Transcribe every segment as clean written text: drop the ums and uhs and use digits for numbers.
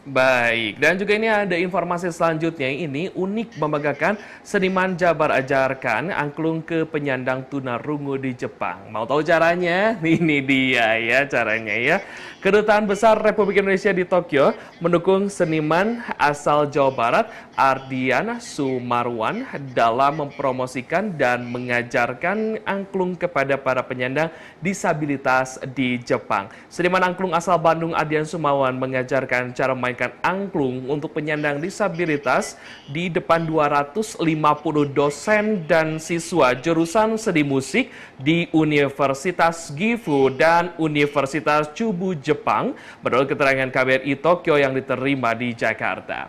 Baik, dan juga ini ada informasi selanjutnya. Ini unik membanggakan seniman Jabar ajarkan angklung ke penyandang tunarungu di Jepang. Mau tahu caranya? Ini dia ya caranya ya. Kedutaan Besar Republik Indonesia di Tokyo mendukung seniman asal Jawa Barat Ardian Sumarwan dalam mempromosikan dan mengajarkan angklung kepada para penyandang disabilitas di Jepang. Seniman angklung asal Bandung Ardian Sumarwan mengajarkan cara memainkan angklung untuk penyandang disabilitas di depan 250 dosen dan siswa jurusan seni musik di Universitas Gifu dan Universitas Chubu, Jepang, menurut keterangan KBRI Tokyo yang diterima di Jakarta.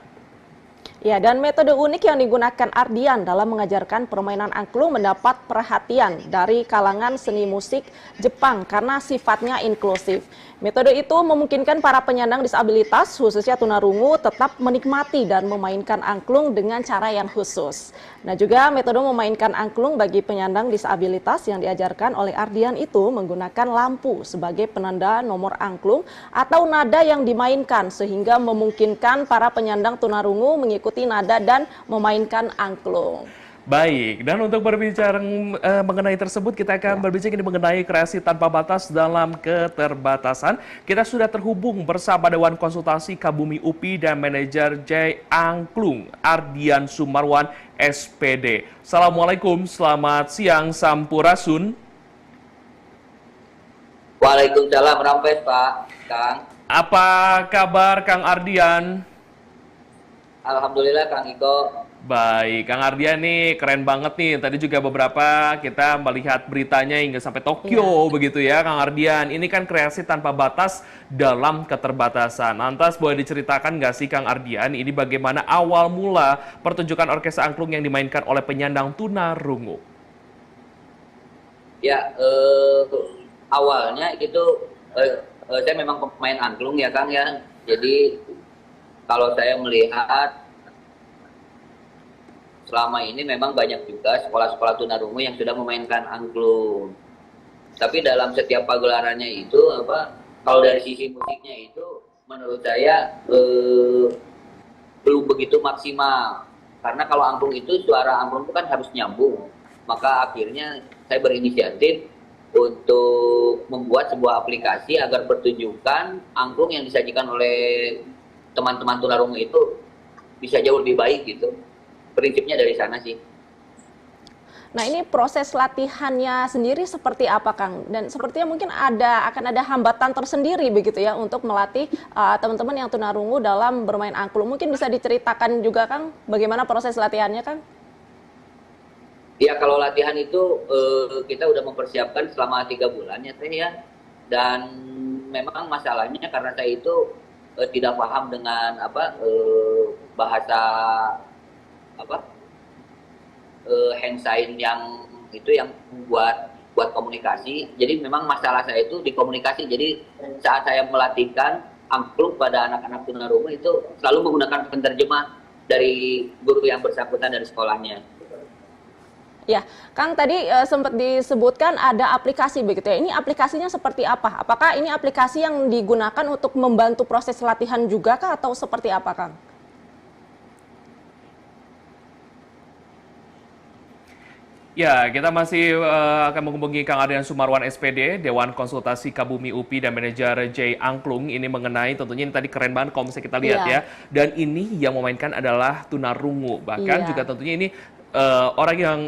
Ya, dan metode unik yang digunakan Ardian dalam mengajarkan permainan angklung mendapat perhatian dari kalangan seni musik Jepang karena sifatnya inklusif. Metode itu memungkinkan para penyandang disabilitas, khususnya tunarungu, tetap menikmati dan memainkan angklung dengan cara yang khusus. Nah, juga metode memainkan angklung bagi penyandang disabilitas yang diajarkan oleh Ardian itu menggunakan lampu sebagai penanda nomor angklung atau nada yang dimainkan sehingga memungkinkan para penyandang tunarungu mengikuti nada dan memainkan angklung. Baik, dan untuk berbicara mengenai tersebut, kita akan berbicara mengenai kreasi tanpa batas dalam keterbatasan. Kita sudah terhubung bersama Dewan Konsultasi Kabumi UPI dan Manajer J Angklung, Ardian Sumarwan, SPD. Assalamualaikum, selamat siang, Sampurasun. Waalaikumsalam, Rampes Pak, Kang. Apa kabar Kang Ardian? Alhamdulillah Kang Iko. Baik, Kang Ardian nih keren banget nih. Tadi juga beberapa kita melihat beritanya hingga sampai Tokyo begitu ya, Kang Ardian. Ini kan kreasi tanpa batas dalam keterbatasan. Lantas boleh diceritakan nggak sih Kang Ardian, ini bagaimana awal mula pertunjukan orkestra angklung yang dimainkan oleh penyandang tunarungu? Ya, awalnya itu saya memang pemain angklung ya Kang ya. Jadi kalau saya melihat selama ini memang banyak juga sekolah-sekolah tunarungu yang sudah memainkan angklung. Tapi dalam setiap pagelarannya itu kalau dari sisi musiknya itu menurut saya belum begitu maksimal. Karena kalau angklung itu suara angklung itu kan harus nyambung. Maka akhirnya saya berinisiatif untuk membuat sebuah aplikasi agar pertunjukan angklung yang disajikan oleh teman-teman tunarungu itu bisa jauh lebih baik gitu. Prinsipnya dari sana sih. Nah, ini proses latihannya sendiri seperti apa, Kang? Dan sepertinya mungkin akan ada hambatan tersendiri begitu ya untuk melatih teman-teman yang tunarungu dalam bermain angklung. Mungkin bisa diceritakan juga, Kang, bagaimana proses latihannya, Kang? Ya, kalau latihan itu kita udah mempersiapkan selama 3 bulan ya Teh ya. Dan memang masalahnya karena saya itu tidak paham dengan bahasa hand sign yang itu yang buat komunikasi. Jadi memang masalah saya itu di komunikasi. Jadi saat saya melatihkan angklung pada anak-anak tunarungu itu selalu menggunakan penerjemah dari guru yang bersangkutan dari sekolahnya. Ya, Kang tadi sempat disebutkan ada aplikasi begitu ya. Ini aplikasinya seperti apa? Apakah ini aplikasi yang digunakan untuk membantu proses latihan juga kah atau seperti apa, Kang? Ya, kita masih akan menghubungi Kang Ardian Sumarwan SPD, Dewan Konsultasi Kabumi UPI dan Manajer J Angklung. Ini mengenai tentunya ini tadi keren banget kalau misalnya kita lihat ya. Dan ini yang memainkan adalah tunarungu. Bahkan juga tentunya ini orang yang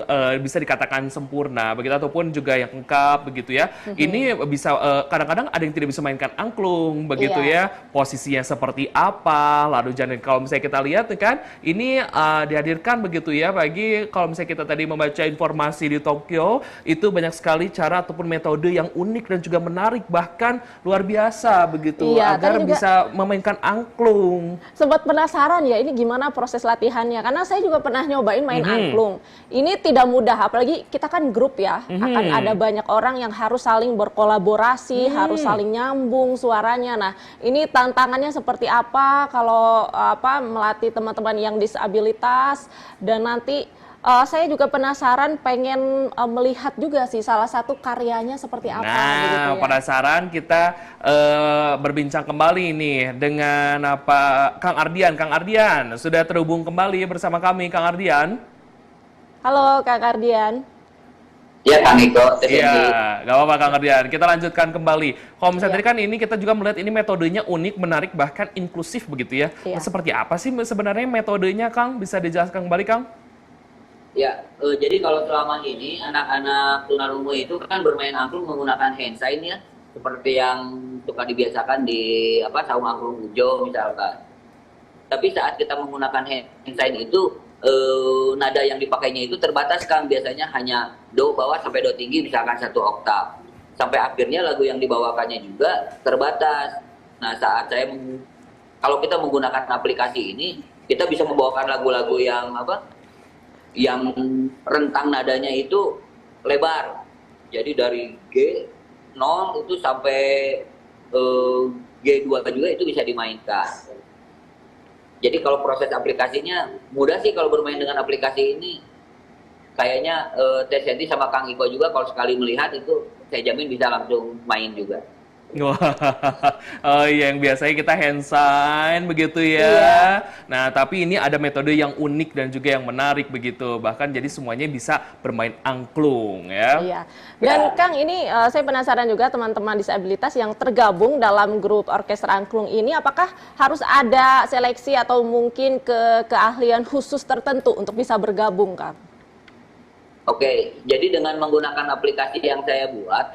bisa dikatakan sempurna begitu ataupun juga yang lengkap begitu ya. Ini bisa kadang-kadang ada yang tidak bisa mainkan angklung begitu ya. Posisinya seperti apa? Lalu jangan kalau misalnya kita lihat kan ini dihadirkan begitu ya bagi kalau misalnya kita tadi membaca informasi di Tokyo itu banyak sekali cara ataupun metode yang unik dan juga menarik bahkan luar biasa begitu agar bisa memainkan angklung. Sempat penasaran ya ini gimana proses latihannya karena saya juga pernah nyobain main angklung. Ini tidak mudah, apalagi kita kan grup ya, akan ada banyak orang yang harus saling berkolaborasi, harus saling nyambung suaranya. Nah, ini tantangannya seperti apa kalau melatih teman-teman yang disabilitas dan nanti Saya juga penasaran, pengen melihat juga sih salah satu karyanya seperti apa begitu Nah, ya. penasaran kita berbincang kembali nih dengan Kang Ardian. Kang Ardian sudah terhubung kembali bersama kami, Kang Ardian. Halo Kak Ardian. Ya Kang Iko, Teh Iya, Fendi. nggak apa-apa Kang Ardian. Kita lanjutkan kembali. Kalau misalnya Iya, tadi kan ini kita juga melihat ini metodenya unik, menarik, bahkan inklusif begitu ya. Nah, iya. seperti apa sih sebenarnya metodenya, Kang? Bisa dijelaskan kembali, Kang? Ya, jadi kalau selama ini anak-anak tunarungu itu kan bermain angklung menggunakan hand sign ya, seperti yang suka dibiasakan di saung angklung ujo misalkan. Tapi saat kita menggunakan hand sign itu nada yang dipakainya itu terbatas Kang, biasanya hanya do bawah sampai do tinggi misalkan 1 oktav. Sampai akhirnya lagu yang dibawakannya juga terbatas. Nah, kalau kita menggunakan aplikasi ini, kita bisa membawakan lagu-lagu yang rentang nadanya itu lebar. Jadi dari G0 itu sampai G2 juga itu bisa dimainkan. Jadi kalau proses aplikasinya mudah sih kalau bermain dengan aplikasi ini. Kayaknya Teh Senti sama Kang Iko juga kalau sekali melihat itu saya jamin bisa langsung main juga. Wah, oh iya yang biasanya kita hand sign begitu ya. Iya. Nah, tapi ini ada metode yang unik dan juga yang menarik begitu. Bahkan jadi semuanya bisa bermain angklung ya. Iya. Dan Kang, ini saya penasaran juga teman-teman disabilitas yang tergabung dalam grup orkestra angklung ini, apakah harus ada seleksi atau mungkin keahlian khusus tertentu untuk bisa bergabung, Kang? Oke, jadi dengan menggunakan aplikasi yang saya buat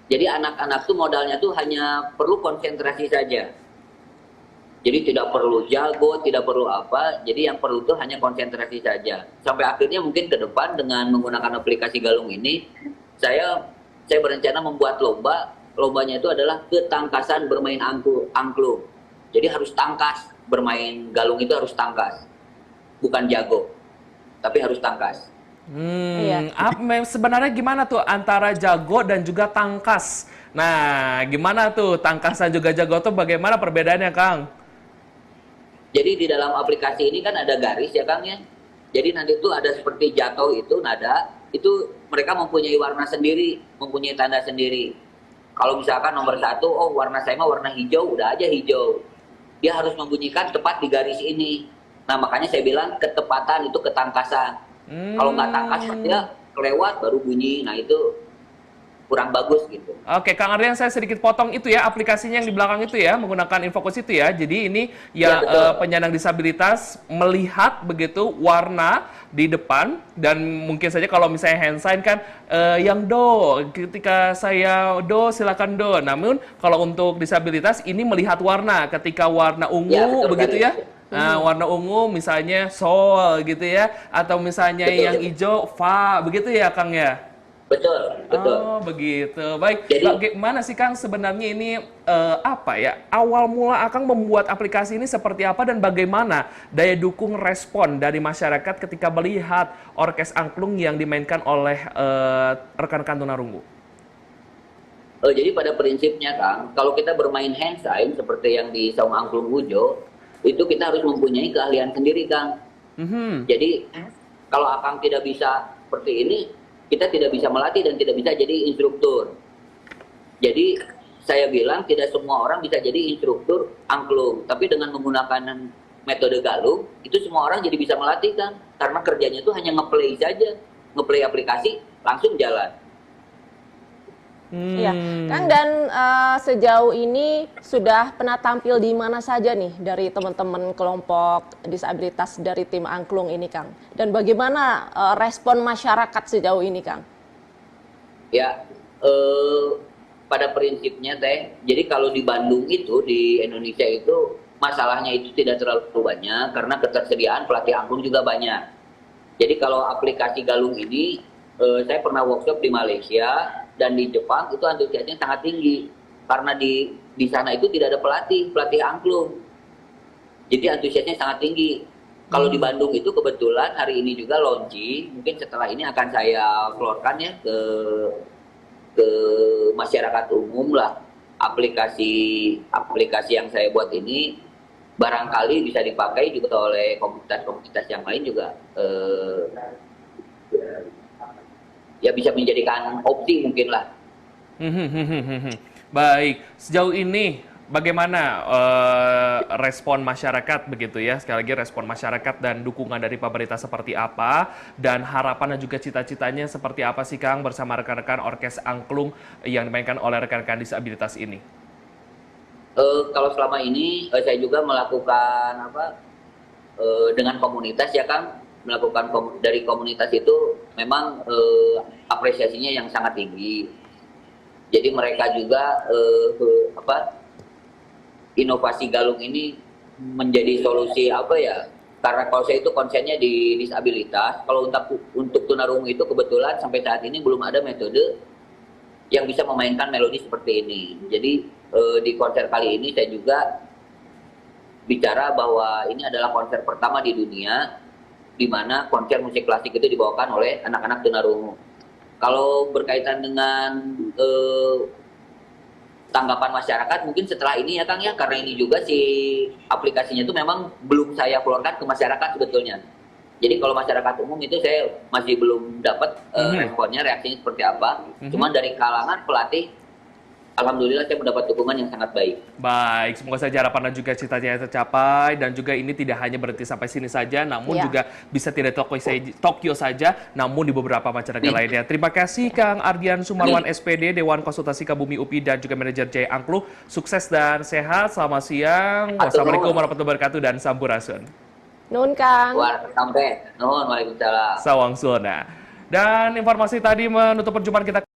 jadi anak-anak tuh modalnya tuh hanya perlu konsentrasi saja. Jadi tidak perlu jago, tidak perlu apa. Jadi yang perlu tuh hanya konsentrasi saja. Sampai akhirnya mungkin ke depan dengan menggunakan aplikasi Galung ini, saya berencana membuat lomba. Lombanya itu adalah ketangkasan bermain angklung. Jadi harus tangkas, bermain galung itu harus tangkas. Bukan jago, tapi harus tangkas. Iya. Sebenarnya gimana tuh antara jago dan juga tangkas? Nah, gimana tuh tangkas dan juga jago tuh bagaimana perbedaannya, Kang? Jadi di dalam aplikasi ini kan ada garis ya Kang ya. Jadi nanti tuh ada seperti jatuh itu nada, itu mereka mempunyai warna sendiri, mempunyai tanda sendiri. Kalau misalkan nomor 1, oh warna saya mah warna hijau, udah aja hijau. Dia harus membunyikan tepat di garis ini. Nah makanya saya bilang ketepatan itu ketangkasan. Kalau nggak tangkas dia kelewat baru bunyi. Nah itu kurang bagus gitu. Oke, Kang Ardian saya sedikit potong itu ya, aplikasinya yang di belakang itu ya, menggunakan Infocus itu ya. Jadi ini ya, betul. penyandang disabilitas melihat begitu warna di depan dan mungkin saja kalau misalnya hand sign kan yang do, ketika saya do silakan do. Namun kalau untuk disabilitas ini melihat warna, ketika warna ungu Ya, betul begitu sekali. ya. Nah, warna ungu misalnya sol gitu ya, atau misalnya Betul. yang hijau fa, begitu ya Kang ya? Betul, betul. Oh, begitu. Baik. Jadi- Bagaimana sih Kang sebenarnya ini apa ya? Awal mula Akang membuat aplikasi ini seperti apa dan bagaimana daya dukung respon dari masyarakat ketika melihat orkes angklung yang dimainkan oleh rekan-rekan tunarungu? Jadi pada prinsipnya Kang, kalau kita bermain hand sign seperti yang di Saung Angklung Ujo, itu kita harus mempunyai keahlian sendiri Kang. Mhm. Jadi kalau Akang tidak bisa seperti ini, kita tidak bisa melatih dan tidak bisa jadi instruktur. Jadi saya bilang tidak semua orang bisa jadi instruktur angklung, tapi dengan menggunakan metode Galung, itu semua orang jadi bisa melatih Kang. Karena kerjanya itu hanya ngeplay saja, ngeplay aplikasi, langsung jalan. Iya, Kang, dan sejauh ini sudah pernah tampil di mana saja nih dari teman-teman kelompok disabilitas dari tim angklung ini, Kang? Dan bagaimana respon masyarakat sejauh ini, Kang? Ya, pada prinsipnya jadi kalau di Bandung itu, di Indonesia itu, masalahnya itu tidak terlalu banyak, karena ketersediaan pelatih angklung juga banyak. Jadi kalau aplikasi Galung ini, saya pernah workshop di Malaysia, dan di Jepang itu antusiasnya sangat tinggi. Karena di sana itu tidak ada pelatih angklung. Jadi antusiasnya sangat tinggi. Kalau di Bandung itu kebetulan hari ini juga launching, mungkin setelah ini akan saya keluarkan ya ke masyarakat umum lah aplikasi yang saya buat ini. barangkali bisa dipakai juga oleh komunitas-komunitas yang lain juga, ya bisa menjadikan opsi mungkin lah. Baik, sejauh ini bagaimana respon masyarakat begitu ya? Sekali lagi respon masyarakat dan dukungan dari pemerintah seperti apa? Dan harapan dan juga cita-citanya seperti apa sih Kang bersama rekan-rekan Orkes Angklung yang dimainkan oleh rekan-rekan disabilitas ini? Kalau selama ini saya juga melakukan dengan komunitas ya Kang, melakukan dari komunitas itu memang apresiasinya yang sangat tinggi. Jadi mereka juga inovasi Galung ini menjadi solusi karena kalau saya itu konsennya di disabilitas, kalau untuk tunarungu itu kebetulan sampai saat ini belum ada metode yang bisa memainkan melodi seperti ini. Jadi di konser kali ini saya juga bicara bahwa ini adalah konser pertama di dunia di mana konser musik klasik itu dibawakan oleh anak-anak tunarungu. Kalau berkaitan dengan tanggapan masyarakat mungkin setelah ini ya Kang ya, karena ini juga si aplikasinya itu memang belum saya keluarkan ke masyarakat sebetulnya. Jadi kalau masyarakat umum itu saya masih belum dapat responnya, reaksinya seperti apa. Cuman dari kalangan pelatih, alhamdulillah saya mendapat dukungan yang sangat baik. Baik, semoga saja harapan dan juga cita-citanya tercapai dan juga ini tidak hanya berhenti sampai sini saja, namun juga bisa tidak Tokyo saja, namun di beberapa masyarakat lainnya. Terima kasih Kang Ardian Sumarwan SPD, Dewan Konsultasi Kabumi UPI dan juga Manajer Jaya Angklung. Sukses dan sehat, selamat siang. Wassalamualaikum warahmatullahi wabarakatuh dan sampurasun. Nun Kang. Waalaikumsalam. Sawang Sona. Dan informasi tadi menutup perjumpaan kita